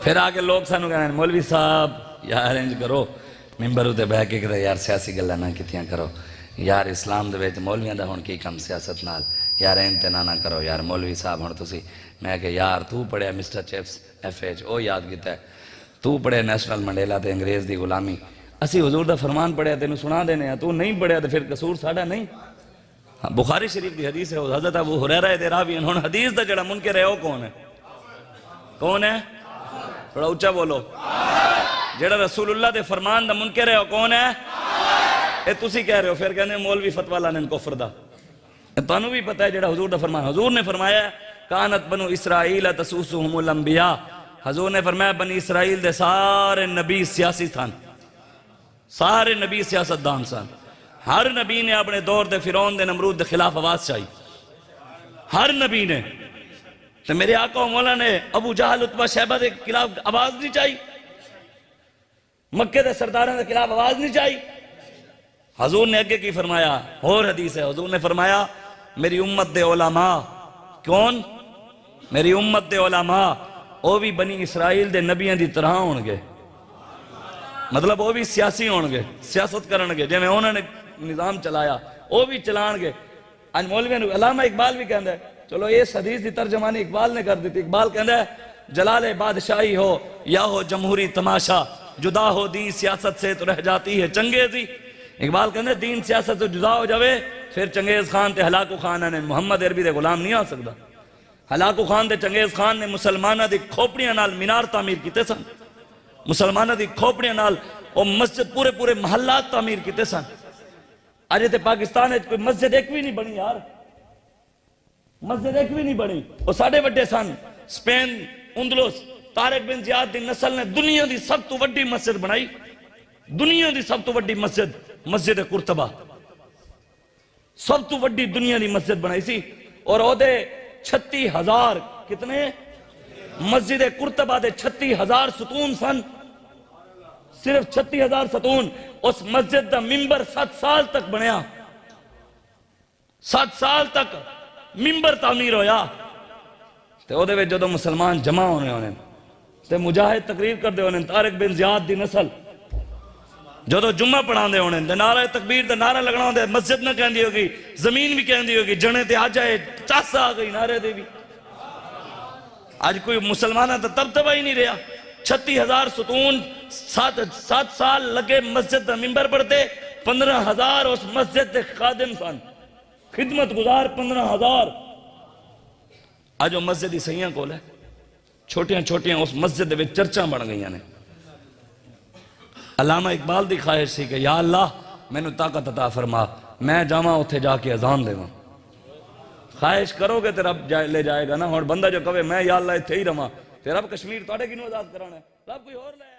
پھر آ کے لوگ سانو کہنے مولوی صاحب یار انج کرو ممبر تے بہ کے کہ یار سیاسی گلاں نہ کیتیاں کرو یار اسلام دے وچ مولویاں دا ہن کی کم سیاست نال یار انتنا نہ کرو یار مولوی صاحب ہن تسی میں کہ یار تو پڑھیا mister Chips F H O یاد کیتا ہے تو پڑھیا نیشنل منڈیلا تے انگریز دی غلامی اسی حضور دا فرمان پڑھیا تینوں سنا دینے ہیں تو نہیں پڑھیا تے پھر قصور ساڈا نہیں بخاری شریف دی حدیث ہے حضرت ابو ہریرہ دے راوی ہیں ہن حدیث دا جڑا منکر ہے وہ کون ہے تھوڑا اونچا بولو جڑا رسول اللہ دے فرمان دا منکر ہے وہ کون ہے اے تسی کہہ رہے ہو پھر کہنے مولوی فتویٰ لانے ان کفر دا تانوں بھی پتہ ہے جڑا حضور دا فرمان حضور نے فرمایا کانت بنو اسرائیل تسوسہم الانبیاء حضور نے فرمایا بنی اسرائیل دے سارے نبی سیاسی تھان سارے نبی سیاست دان سان ہر نبی نے اپنے دور دے فرعون دے نمرود دے خلاف آواز چاہی ہر نبی نے تو میرے آقا و مولا نے ابو جہل عتبہ شیبہ دے خلاف آواز نہیں چاہی مکہ دے سرداروں دے خلاف آواز نہیں چاہی حضور نے اگے کی فرمایا اور حدیث ہے حضور نے فرمایا میری امت دے علماء کون میری امت دے علماء وہ بھی بنی اسرائیل دے نبیوں دی طرح ہونگے مطلب وہ بھی سیاسی ہونگے سیاست کرنگے جے میں انہوں نے نظام چلایا وہ بھی چلانگے آج مولوی نے علامہ اقبال بھی کہندہ ہے چلو اس حدیث دی ترجمانی اقبال نے کر دیتی اقبال کہندہ ہے جلال بادشاہی ہو یا ہو جمہوری تماشا جدا ہو دین سیاست سے تو رہ جاتی ہے چنگیزی اقبال کہندہ ہے دین سیاست سے جدا ہو جاوے پھر چنگیز خان تے ہلاکو خان نے محمد عربی دے غلام نہیں آ سکتا ہلاکو خان تے چنگیز خان نے مسلمانہ دی کھوپڑیاں نال مینار تعمیر کیتے سن مسلمانہ دی کھوپڑیاں نال وہ مسجد پورے محلات تعمیر کیتے سن آج تے پاکستان ہے کوئی مسجد ایک بھی نہیں بنی یار مسجد ایک بھی نہیں بنی وہ ساڑھے وڈے سن سپین اندلس طارق بن زیاد دی نسل نے دنیا دی سب تو وڈی مسجد بنائی دنیا دی سب تو وڈی مسجد قرطبہ سب تو وڈی دنیا دی مسجد بنائی سی اور او دے 36,000 کتنے مسجد قرطبہ دے 36,000 ستون سن صرف 36,000 ستون اس مسجد دا ممبر 7 سال تک بنیا 7 سال تک ممبر تعمیر ہویا تے او دے وے جدو مسلمان جمع ہونے تے مجاہد تقریر کر دے ہونے طارق بن زیاد دی نسل جدو جمعہ پڑھان دے ہونے دے نعرہ تکبیر دے نعرہ لگنا دے مسجد نہ کہندی ہوگی زمین بھی کہندی ہوگی جنے تے آ جائے چاس آ گئی نعرے دے بھی آج کوئی مسلمانہ تا تب تبا ہی نہیں رہا 36,000 ستون 7 سال لگے مسجد دا ممبر پڑھتے 15,000 اس مسجد دے خادم سن خدمت گزار 15,000 آج وہ مسجد ہی سیاں کول ہے چھوٹیاں اس مسجد دے وچ چرچاں بڑھ گئیاں نے علامہ اقبال دی خواہش سی کہ یا اللہ میں نے طاقت عطا فرما میں جاواں اتھے جا کے اذان دے خواہش کرو گے تو رب لے جائے گا نا اور بندہ جو کہے میں یا اللہ اتھے ہی رہواں پھر رب کشمیر توڑے کی نو آزاد کرانا ہے رب کوئی اور لے